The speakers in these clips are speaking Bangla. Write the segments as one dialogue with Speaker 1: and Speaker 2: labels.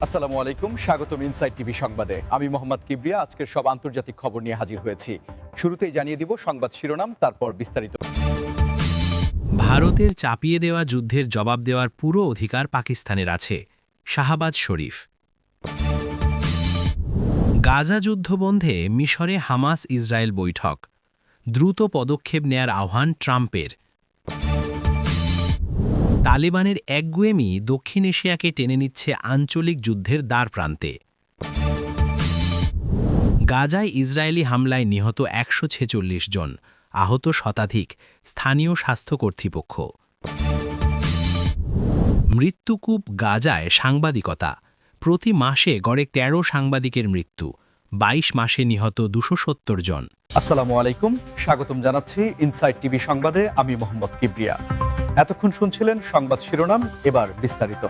Speaker 1: আসসালামু আলাইকুম, স্বাগতম ইনসাইড টিভি সংবাদে। আমি মোহাম্মদ কিবরিয়া আজকের সব আন্তর্জাতিক খবর নিয়ে হাজির হয়েছি। শুরুতেই জানিয়ে দিব সংবাদ শিরোনাম, তারপর বিস্তারিত।
Speaker 2: ভারতের চাপিয়ে দেওয়া যুদ্ধের জবাব দেওয়ার পুরো অধিকার পাকিস্তানের আছে, শাহবাজ শরীফ। গাজা যুদ্ধ বন্ধে মিশরে হামাস ইসরায়েল বৈঠক, দ্রুত পদক্ষেপ নেয়ার আহ্বান ট্রাম্পের। তালেবানের একগুয়েমি দক্ষিণ এশিয়াকে টেনে নিচ্ছে আঞ্চলিক যুদ্ধের দ্বারপ্রান্তে। গাজায় ইসরায়েলি হামলায় নিহত ১৪৬ জন, আহত শতাধিক, স্থানীয় স্বাস্থ্য কর্তৃপক্ষ। মৃত্যুকূপ গাজায় সাংবাদিকতা, প্রতি মাসে গড়ে ১৩ সাংবাদিকের মৃত্যু, ২২ মাসে নিহত ২৭০ জন।
Speaker 1: আসসালামু আলাইকুম, স্বাগতম জানাচ্ছি ইনসাইড টিভি সংবাদে। আমি মোহাম্মদ কিবরিয়া। এতক্ষণ শুনছিলেন সংবাদ শিরোনাম, এবার বিস্তারিত।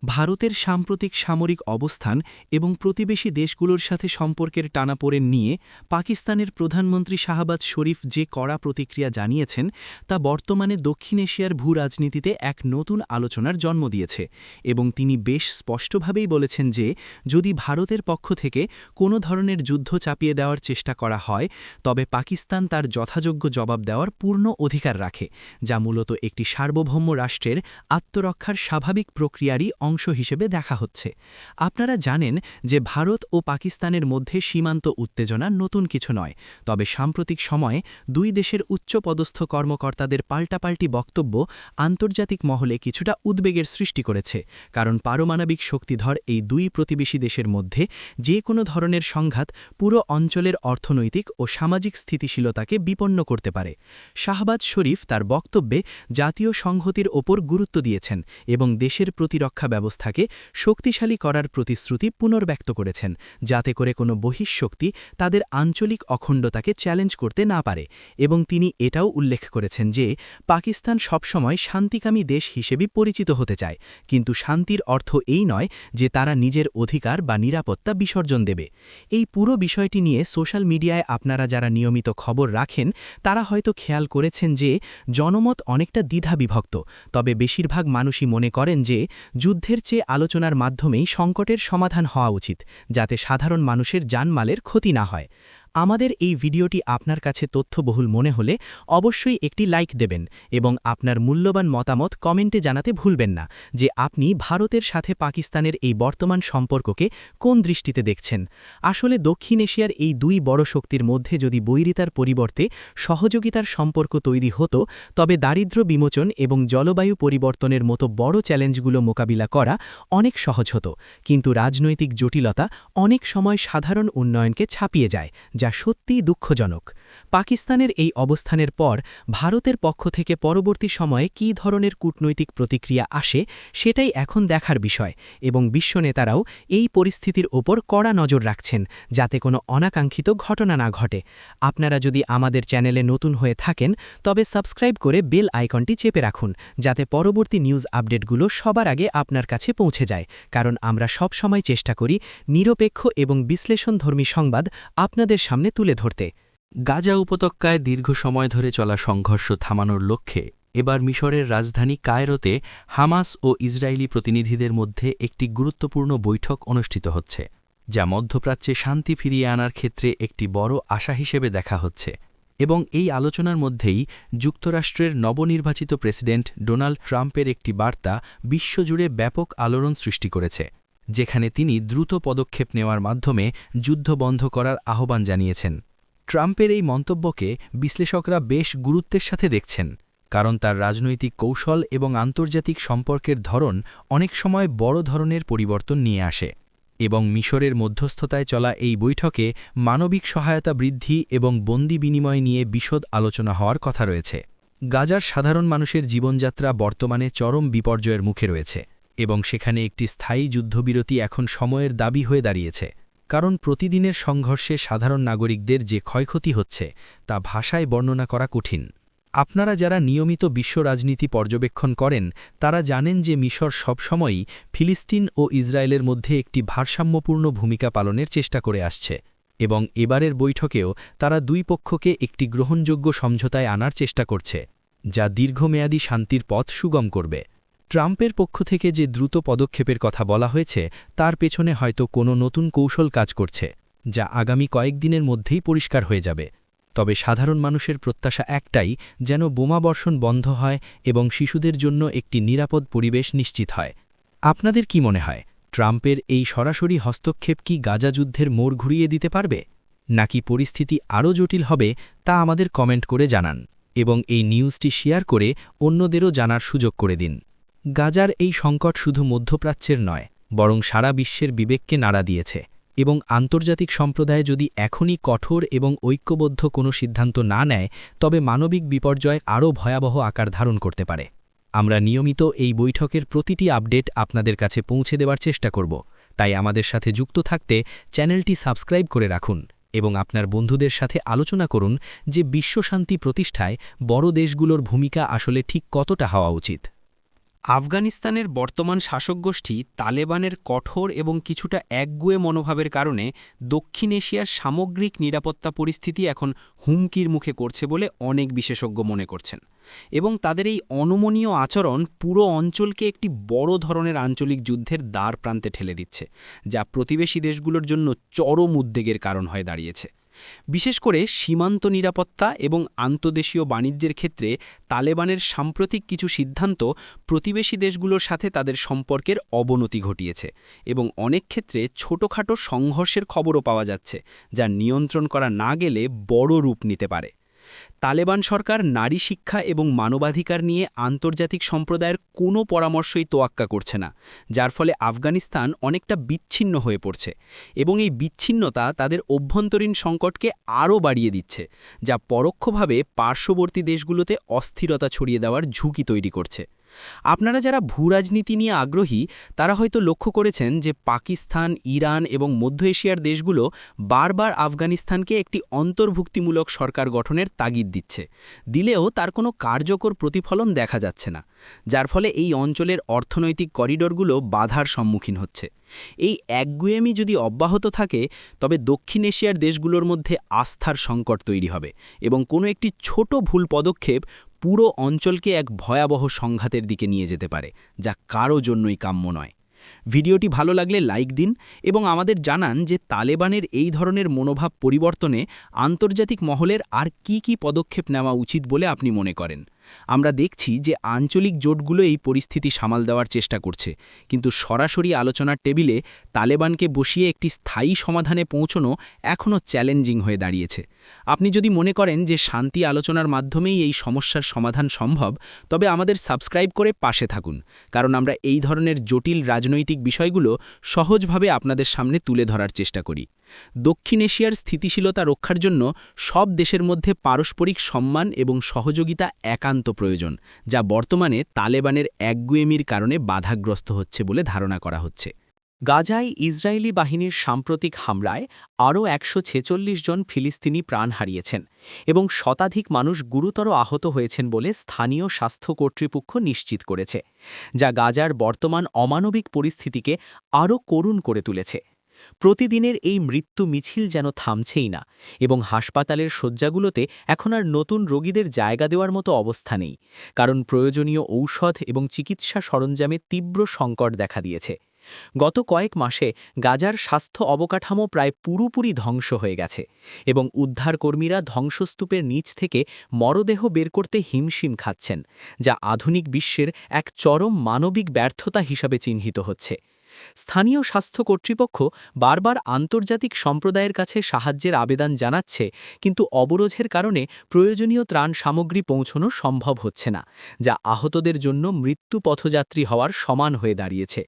Speaker 3: ভারতের সাম্প্রতিক সামরিক অবস্থান এবং প্রতিবেশী দেশগুলোর সাথে সম্পর্কের টানাপোড়েন নিয়ে পাকিস্তানের প্রধানমন্ত্রী শাহবাজ শরীফ যে কড়া প্রতিক্রিয়া জানিয়েছেন তা বর্তমানে দক্ষিণ এশিয়ার ভূরাজনীতিতে এক নতুন আলোচনার জন্ম দিয়েছে এবং তিনি বেশ স্পষ্টভাবেই বলেছেন যে যদি ভারতের পক্ষ থেকে কোনো ধরনের যুদ্ধ চাপিয়ে দেওয়ার চেষ্টা করা হয় তবে পাকিস্তান তার যথাযোগ্য জবাব দেওয়ার পূর্ণ অধিকার রাখে, যা মূলত একটি সার্বভৌম রাষ্ট্রের আত্মরক্ষার স্বাভাবিক প্রক্রিয়ারই অংশ হিসেবে দেখা হচ্ছে। আপনারা জানেন যে ভারত ও পাকিস্তানের মধ্যে সীমান্ত উত্তেজনা নতুন কিছু নয়, তবে সাম্প্রতিক সময়ে দুই দেশের উচ্চপদস্থ কর্মকর্তাদের পাল্টাপাল্টি বক্তব্য আন্তর্জাতিক মহলে কিছুটা উদ্বেগের সৃষ্টি করেছে, কারণ পারমাণবিক শক্তিধর এই দুই প্রতিবেশী দেশের মধ্যে যে কোনো ধরনের সংঘাত পুরো অঞ্চলের অর্থনৈতিক ও সামাজিক স্থিতিশীলতাকে বিপন্ন করতে পারে। শাহবাজ শরীফ তার বক্তব্যে জাতীয় সংহতির ওপর গুরুত্ব দিয়েছেন এবং দেশের প্রতিরক্ষা ব্যবস্থাকে শক্তিশালী করার প্রতিশ্রুতি পুনর্ব্যক্ত করেছেন, যাতে করে কোনো বহিঃশক্তি তাদের আঞ্চলিক অখণ্ডতাকে চ্যালেঞ্জ করতে না পারে, এবং তিনি এটাও উল্লেখ করেছেন যে পাকিস্তান সবসময় শান্তিকামী দেশ হিসেবে পরিচিত হতে চায়, কিন্তু শান্তির অর্থ এই নয় যে তারা নিজের অধিকার বা নিরাপত্তা বিসর্জন দেবে। এই পুরো বিষয়টি নিয়ে সোশ্যাল মিডিয়ায় আপনারা যারা নিয়মিত খবর রাখেন তারা হয়তো খেয়াল করেছেন যে জনমত অনেকটা দ্বিধাবিভক্ত, তবে বেশিরভাগ মানুষই মনে করেন যে যুদ্ধের চেয়ে আলোচনার মাধ্যমেই সংকটের সমাধান হওয়া উচিত, যাতে সাধারণ মানুষের জানমালের ক্ষতি না হয়। আমাদের এই ভিডিওটি আপনার কাছে তথ্যবহুল মনে হলে অবশ্যই একটি লাইক দেবেন এবং আপনার মূল্যবান মতামত কমেন্টে জানাতে ভুলবেন না যে আপনি ভারতের সাথে পাকিস্তানের এই বর্তমান সম্পর্ককে কোন দৃষ্টিতে দেখছেন। আসলে দক্ষিণ এশিয়ার এই দুই বড় শক্তির মধ্যে যদি বৈরিতার পরিবর্তে সহযোগিতার সম্পর্ক তৈরি হতো তবে দারিদ্র্য বিমোচন এবং জলবায়ু পরিবর্তনের মতো বড় চ্যালেঞ্জগুলো মোকাবিলা করা অনেক সহজ হতো, কিন্তু রাজনৈতিক জটিলতা অনেক সময় সাধারণ উন্নয়নকে ছাপিয়ে যায়, যা সত্যিই দুঃখজনক। পাকিস্তানের এই অবস্থানের পর ভারতের পক্ষ থেকে পরবর্তী সময়ে কী ধরনের কূটনৈতিক প্রতিক্রিয়া আসে সেটাই এখন দেখার বিষয়, এবং বিশ্ব নেতারাও এই পরিস্থিতির ওপর কড়া নজর রাখছেন যাতে কোনো অনাকাঙ্ক্ষিত ঘটনা না ঘটে। আপনারা যদি আমাদের চ্যানেলে নতুন হয়ে থাকেন তবে সাবস্ক্রাইব করে বেল আইকনটি চেপে রাখুন, যাতে পরবর্তী নিউজ আপডেটগুলো সবার আগে আপনার কাছে পৌঁছে যায়, কারণ আমরা সব সময় চেষ্টা করি নিরপেক্ষ এবং বিশ্লেষণধর্মী সংবাদ আপনাদের সামনে তুলে ধরতে।
Speaker 4: গাজা উপত্যকায় দীর্ঘ সময় ধরে চলা সংঘর্ষ থামানোর লক্ষ্যে এবার মিশরের রাজধানী কায়রোতে হামাস ও ইসরায়েলি প্রতিনিধিদের মধ্যে একটি গুরুত্বপূর্ণ বৈঠক অনুষ্ঠিত হচ্ছে, যা মধ্যপ্রাচ্যে শান্তি ফিরিয়ে আনার ক্ষেত্রে একটি বড় আশা হিসেবে দেখা হচ্ছে। এবং এই আলোচনার মধ্যেই যুক্তরাষ্ট্রের নবনির্বাচিত প্রেসিডেন্ট ডোনাল্ড ট্রাম্পের একটি বার্তা বিশ্বজুড়ে ব্যাপক আলোড়ন সৃষ্টি করেছে, যেখানে তিনি দ্রুত পদক্ষেপ নেওয়ার মাধ্যমে যুদ্ধ বন্ধ করার আহ্বান জানিয়েছেন। ট্রাম্পের এই মন্তব্যকে বিশ্লেষকরা বেশ গুরুত্বের সাথে দেখছেন, কারণ তার রাজনৈতিক কৌশল এবং আন্তর্জাতিক সম্পর্কের ধরন অনেক সময় বড় ধরনের পরিবর্তন নিয়ে আসে, এবং মিশরের মধ্যস্থতায় চলা এই বৈঠকে মানবিক সহায়তা বৃদ্ধি এবং বন্দি বিনিময় নিয়ে বিশদ আলোচনা হওয়ার কথা রয়েছে। গাজার সাধারণ মানুষের জীবনযাত্রা বর্তমানে চরম বিপর্যয়ের মুখে রয়েছে, এবং সেখানে একটি স্থায়ী যুদ্ধবিরতি এখন সময়ের দাবি হয়ে দাঁড়িয়েছে, কারণ প্রতিদিনের সংঘর্ষে সাধারণ নাগরিকদের যে ক্ষয়ক্ষতি হচ্ছে তা ভাষায় বর্ণনা করা কঠিন। আপনারা যারা নিয়মিত বিশ্ব রাজনীতি পর্যবেক্ষণ করেন তারা জানেন যে মিশর সবসময়ই ফিলিস্তিন ও ইসরায়েলের মধ্যে একটি ভারসাম্যপূর্ণ ভূমিকা পালনের চেষ্টা করে আসছে, এবং এবারের বৈঠকেও তারা দুই পক্ষকে একটি গ্রহণযোগ্য সমঝোতায় আনার চেষ্টা করছে, যা দীর্ঘমেয়াদী শান্তির পথ সুগম করবে।
Speaker 3: ট্রাম্পের পক্ষ থেকে যে দ্রুত পদক্ষেপের কথা বলা হয়েছে তার পেছনে হয়তো কোনো নতুন কৌশল কাজ করছে, যা আগামী কয়েকদিনের মধ্যেই পরিষ্কার হয়ে যাবে। তবে সাধারণ মানুষের প্রত্যাশা একটাই, যেন বোমাবর্ষণ বন্ধ হয় এবং শিশুদের জন্য একটি নিরাপদ পরিবেশ নিশ্চিত হয়। আপনাদের কি মনে হয়, ট্রাম্পের এই সরাসরি হস্তক্ষেপ কি গাজা যুদ্ধের মোড় ঘুরিয়ে দিতে পারবে, নাকি পরিস্থিতি আরও জটিল হবে, তা আমাদের কমেন্ট করে জানান এবং এই নিউজটি শেয়ার করে অন্যদেরও জানার সুযোগ করে দিন। গাজার এই সংকট শুধু মধ্যপ্রাচ্যের নয়, বরং সারা বিশ্বের বিবেককে নাড়া দিয়েছে এবং আন্তর্জাতিক সম্প্রদায় যদি এখনই কঠোর এবং ঐক্যবদ্ধ কোনো সিদ্ধান্ত না নেয়, তবে মানবিক বিপর্যয় আরও ভয়াবহ আকার ধারণ করতে পারে। আমরা নিয়মিত এই বৈঠকের প্রতিটি আপডেট আপনাদের কাছে পৌঁছে দেওয়ার চেষ্টা করব, তাই আমাদের সাথে যুক্ত থাকতে চ্যানেলটি সাবস্ক্রাইব করে রাখুন এবং আপনার বন্ধুদের সাথে আলোচনা করুন যে বিশ্বশান্তি প্রতিষ্ঠায় বড় দেশগুলোর ভূমিকা আসলে ঠিক কতটা হওয়া উচিত।
Speaker 5: আফগানিস্তানের বর্তমান শাসকগোষ্ঠী তালেবানের কঠোর এবং কিছুটা একগুঁয়ে মনোভাবের কারণে দক্ষিণ এশিয়ার সামগ্রিক নিরাপত্তা পরিস্থিতি এখন হুমকির মুখে করছে বলে অনেক বিশেষজ্ঞ মনে করছেন, এবং তাদের এই অনমনীয় আচরণ পুরো অঞ্চলকে একটি বড় ধরনের আঞ্চলিক যুদ্ধের দ্বার প্রান্তে ঠেলে দিচ্ছে, যা প্রতিবেশী দেশগুলোর জন্য চরম উদ্বেগের কারণ হয়ে দাঁড়িয়েছে। বিশেষ করে সীমান্ত নিরাপত্তা এবং আন্তদেশীয় বাণিজ্যের ক্ষেত্রে তালেবানের সাম্প্রতিক কিছু সিদ্ধান্ত প্রতিবেশী দেশগুলোর সাথে তাদের সম্পর্কের অবনতি ঘটিয়েছে এবং অনেক ক্ষেত্রে ছোটখাটো সংঘর্ষের খবরও পাওয়া যাচ্ছে, যা নিয়ন্ত্রণ করা না গেলে বড় রূপ নিতে পারে। তালেবান সরকার নারী শিক্ষা এবং মানবাধিকার নিয়ে আন্তর্জাতিক সম্প্রদায়ের কোনো পরামর্শই তোয়াক্কা করছে না, যার ফলে আফগানিস্তান অনেকটা বিচ্ছিন্ন হয়ে পড়ছে এবং এই বিচ্ছিন্নতা তাদের অভ্যন্তরীণ সংকটকে আরও বাড়িয়ে দিচ্ছে, যা পরোক্ষভাবে পার্শ্ববর্তী দেশগুলোতে অস্থিরতা ছড়িয়ে দেওয়ার ঝুঁকি তৈরি করছে। আপনারা যারা ভূরাজনীতি নিয়ে আগ্রহী তারা হয়তো লক্ষ্য করেছেন যে পাকিস্তান, ইরান এবং মধ্য এশিয়ার দেশগুলো বারবার আফগানিস্তানকে একটি অন্তর্ভুক্তিমূলক সরকার গঠনের তাগিদ দিলেও তার কোনো কার্যকর প্রতিফলন দেখা যাচ্ছে না, যার ফলে এই অঞ্চলের অর্থনৈতিক করিডোরগুলো বাধার সম্মুখীন হচ্ছে। এই একগুঁয়েমি যদি অব্যাহত থাকে, তবে দক্ষিণ এশিয়ার দেশগুলোর মধ্যে আস্থার সংকট তৈরি হবে এবং কোনো একটি ছোট ভুল পদক্ষেপ পুরো অঞ্চলকে এক ভয়াবহ সংঘাতের দিকে নিয়ে যেতে পারে, যা কারো জন্যই কাম্য নয়। ভিডিওটি ভালো লাগলে লাইক দিন এবং আমাদের জানান যে তালেবানের এই ধরনের মনোভাব পরিবর্তনে আন্তর্জাতিক মহলের আর কি পদক্ষেপ নেওয়া উচিত বলে আপনি মনে করেন। আমরা দেখছি যে আঞ্চলিক জোটগুলো এই পরিস্থিতি সামাল দেওয়ার চেষ্টা করছে, কিন্তু সরাসরি আলোচনার টেবিলে তালেবানকে বসিয়ে একটি স্থায়ী সমাধানে পৌঁছানো এখনও চ্যালেঞ্জিং হয়ে দাঁড়িয়েছে। আপনি যদি মনে করেন যে শান্তি আলোচনার মাধ্যমেই এই সমস্যার সমাধান সম্ভব, তবে আমাদের সাবস্ক্রাইব করে পাশে থাকুন, কারণ আমরা এই ধরনের জটিল রাজনৈতিক বিষয়গুলো সহজভাবে আপনাদের সামনে তুলে ধরার চেষ্টা করি। দক্ষিণ এশিয়ার স্থিতিশীলতা রক্ষার জন্য সব দেশের মধ্যে পারস্পরিক সম্মান এবং সহযোগিতা একান্ত প্রয়োজন, যা বর্তমানে তালেবানের একগুঁয়েমির কারণে বাধাগ্রস্ত হচ্ছে বলে ধারণা করা হচ্ছে।
Speaker 3: গাজায় ইসরায়েলি বাহিনীর সাম্প্রতিক হামলায় আরও ১৪৬ জন ফিলিস্তিনি প্রাণ হারিয়েছেন এবং শতাধিক মানুষ গুরুতর আহত হয়েছেন বলে স্থানীয় স্বাস্থ্য কর্তৃপক্ষ নিশ্চিত করেছে, যা গাজার বর্তমান অমানবিক পরিস্থিতিকে আরও করুণ করে তুলেছে। প্রতিদিনের এই মৃত্যু মিছিল যেন থামছেই না এবং হাসপাতালের শয্যাগুলোতে এখন আর নতুন রোগীদের জায়গা দেওয়ার মতো অবস্থা নেই, কারণ প্রয়োজনীয় ঔষধ এবং চিকিৎসা সরঞ্জামে তীব্র সংকট দেখা দিয়েছে। গত কয়েক মাসে গাজার স্বাস্থ্য অবকাঠামো প্রায় পুরোপুরি ধ্বংস হয়ে গেছে এবং উদ্ধারকর্মীরা ধ্বংসস্তূপের নিচ থেকে মরদেহ বের করতে হিমশিম খাচ্ছেন, যা আধুনিক বিশ্বের এক চরম মানবিক ব্যর্থতা হিসাবে চিহ্নিত হচ্ছে। স্থানীয় স্বাস্থ্য কর্তৃপক্ষ বারবার আন্তর্জাতিক সম্প্রদায়ের কাছে সাহায্যের আবেদন জানাচ্ছে, কিন্তু অবরোধের কারণে প্রয়োজনীয় ত্রাণ সামগ্রী পৌঁছানো সম্ভব হচ্ছে না, যা আহতদের জন্য মৃত্যু পথযাত্রী হওয়ার সমান হয়ে দাঁড়িয়েছে।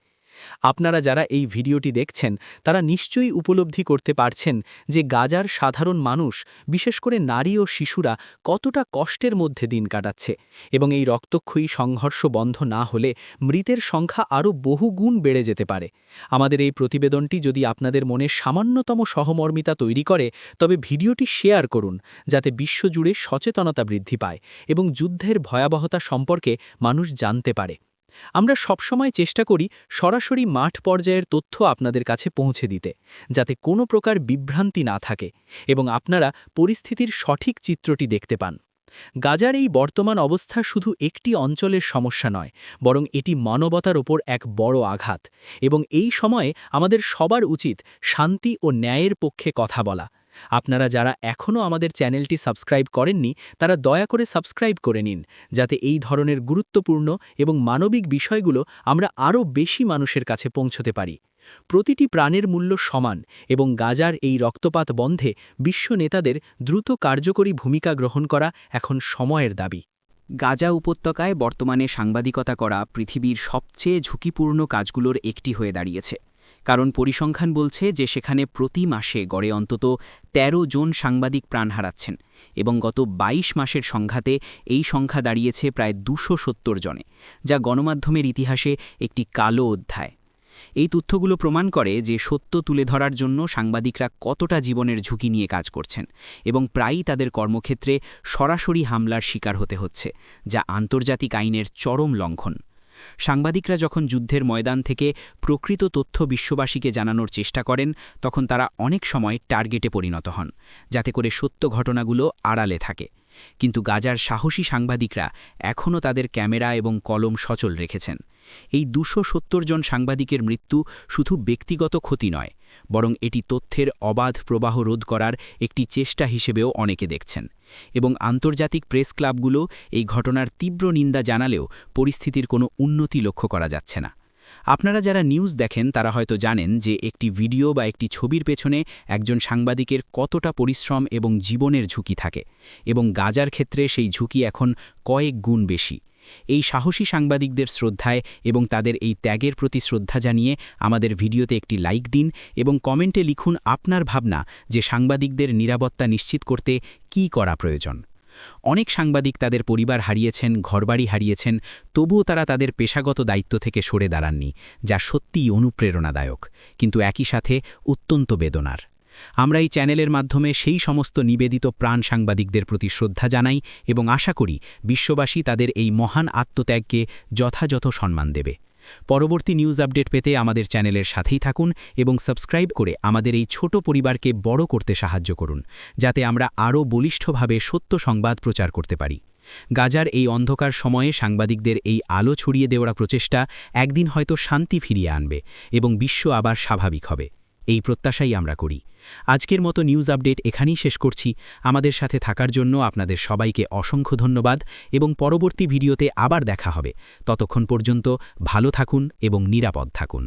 Speaker 3: আপনারা যারা এই ভিডিওটি দেখছেন তারা নিশ্চয়ই উপলব্ধি করতে পারছেন যে গাজার সাধারণ মানুষ, বিশেষ করে নারী ও শিশুরা কতটা কষ্টের মধ্যে দিন কাটাচ্ছে এবং এই রক্তক্ষয়ী সংঘর্ষ বন্ধ না হলে মৃতের সংখ্যা আরও বহুগুণ বেড়ে যেতে পারে। আমাদের এই প্রতিবেদনটি যদি আপনাদের মনে সামান্যতম সহমর্মিতা তৈরি করে, তবে ভিডিওটি শেয়ার করুন, যাতে বিশ্বজুড়ে সচেতনতা বৃদ্ধি পায় এবং যুদ্ধের ভয়াবহতা সম্পর্কে মানুষ জানতে পারে। আমরা সবসময় চেষ্টা করি সরাসরি মাঠ পর্যায়ের তথ্য আপনাদের কাছে পৌঁছে দিতে, যাতে কোনো প্রকার বিভ্রান্তি না থাকে এবং আপনারা পরিস্থিতির সঠিক চিত্রটি দেখতে পান। গাজার এই বর্তমান অবস্থা শুধু একটি অঞ্চলের সমস্যা নয়, বরং এটি মানবতার ওপর এক বড় আঘাত, এবং এই সময়ে আমাদের সবার উচিত শান্তি ও ন্যায়ের পক্ষে কথা বলা। আপনারা যারা এখনও আমাদের চ্যানেলটি সাবস্ক্রাইব করেননি, তারা দয়া করে সাবস্ক্রাইব করে নিন, যাতে এই ধরনের গুরুত্বপূর্ণ এবং মানবিক বিষয়গুলো আমরা আরও বেশি মানুষের কাছে পৌঁছতে পারি। প্রতিটি প্রাণের মূল্য সমান, এবং গাজার এই রক্তপাত বন্ধে বিশ্ব নেতাদের দ্রুত কার্যকরী ভূমিকা গ্রহণ করা এখন সময়ের দাবি।
Speaker 5: গাজা উপত্যকায় বর্তমানে সাংবাদিকতা করা পৃথিবীর সবচেয়ে ঝুঁকিপূর্ণ কাজগুলোর একটি হয়ে দাঁড়িয়েছে, কারণ পরিসংখ্যান বলছে যে সেখানে প্রতি মাসে গড়ে অন্তত ১৩ জন সাংবাদিক প্রাণ হারাচ্ছেন, এবং গত ২২ মাসের সংঘাতে এই সংখ্যা দাঁড়িয়েছে প্রায় ২৭০ জনে, যা গণমাধ্যমের ইতিহাসে একটি কালো অধ্যায়। এই তথ্যগুলো প্রমাণ করে যে সত্য তুলে ধরার জন্য সাংবাদিকরা কতটা জীবনের ঝুঁকি নিয়ে কাজ করছেন, এবং প্রায়ই তাদের কর্মক্ষেত্রে সরাসরি হামলার শিকার হতে হচ্ছে, যা আন্তর্জাতিক আইনের চরম লঙ্ঘন। সাংবাদিকরা যখন যুদ্ধের ময়দান থেকে প্রকৃত তথ্য বিশ্ববাসীকে জানানোর চেষ্টা করেন, তখন তারা অনেক সময় টার্গেটে পরিণত হন, যাতে করে সত্য ঘটনাগুলো আড়ালে থাকে। কিন্তু গাজার সাহসী সাংবাদিকরা এখনও তাদের ক্যামেরা এবং কলম সচল রেখেছেন। এই ২৭০ জন সাংবাদিকের মৃত্যু শুধু ব্যক্তিগত ক্ষতি নয়, বরং এটি তথ্যের অবাধ প্রবাহ রোধ করার একটি চেষ্টা হিসেবেও অনেকে দেখছেন, এবং আন্তর্জাতিক প্রেস ক্লাবগুলো এই ঘটনার তীব্র নিন্দা জানালেও পরিস্থিতির কোনো উন্নতি লক্ষ্য করা যাচ্ছে না। আপনারা যারা নিউজ দেখেন তারা হয়তো জানেন যে একটি ভিডিও বা একটি ছবির পেছনে একজন সাংবাদিকের কতটা পরিশ্রম এবং জীবনের ঝুঁকি থাকে, এবং গাজার ক্ষেত্রে সেই ঝুঁকি এখন কয়েক গুণ বেশি। এই সাহসী সাংবাদিকদের শ্রদ্ধায় এবং তাদের এই ত্যাগের প্রতি শ্রদ্ধা জানিয়ে আমাদের ভিডিওতে একটি লাইক দিন, এবং কমেন্টে লিখুন আপনার ভাবনা যে সাংবাদিকদের নিরাপত্তা নিশ্চিত করতে কী করা প্রয়োজন। অনেক সাংবাদিক তাদের পরিবার হারিয়েছেন, ঘরবাড়ি হারিয়েছেন, তবুও তারা তাদের পেশাগত দায়িত্ব থেকে সরে দাঁড়াননি, যা সত্যিই অনুপ্রেরণাদায়ক, কিন্তু একই সাথে অত্যন্ত বেদনার। আমরা এই চ্যানেলের মাধ্যমে সেই সমস্ত নিবেদিত প্রাণ সাংবাদিকদের প্রতি শ্রদ্ধা জানাই, এবং আশা করি বিশ্ববাসী তাদের এই মহান আত্মত্যাগকে যথাযথ সম্মান দেবে। পরবর্তী নিউজ আপডেট পেতে আমাদের চ্যানেলের সাথেই থাকুন, এবং সাবস্ক্রাইব করে আমাদের এই ছোট পরিবারকে বড় করতে সাহায্য করুন, যাতে আমরা আরও বলিষ্ঠভাবে সত্য সংবাদ প্রচার করতে পারি। গাজার এই অন্ধকার সময়ে সাংবাদিকদের এই আলো ছড়িয়ে দেওয়ার প্রচেষ্টা একদিন হয়তো শান্তি ফিরিয়ে আনবে, এবং বিশ্ব আবার স্বাভাবিক হবে। এই প্রত্যাশাই আমরা করি। আজকের মতো নিউজ আপডেট এখানেই শেষ করছি। আমাদের সাথে থাকার জন্য আপনাদের সবাইকে অসংখ্য ধন্যবাদ, এবং পরবর্তী ভিডিওতে আবার দেখা হবে। ততক্ষণ পর্যন্ত ভালো থাকুন এবং নিরাপদ থাকুন।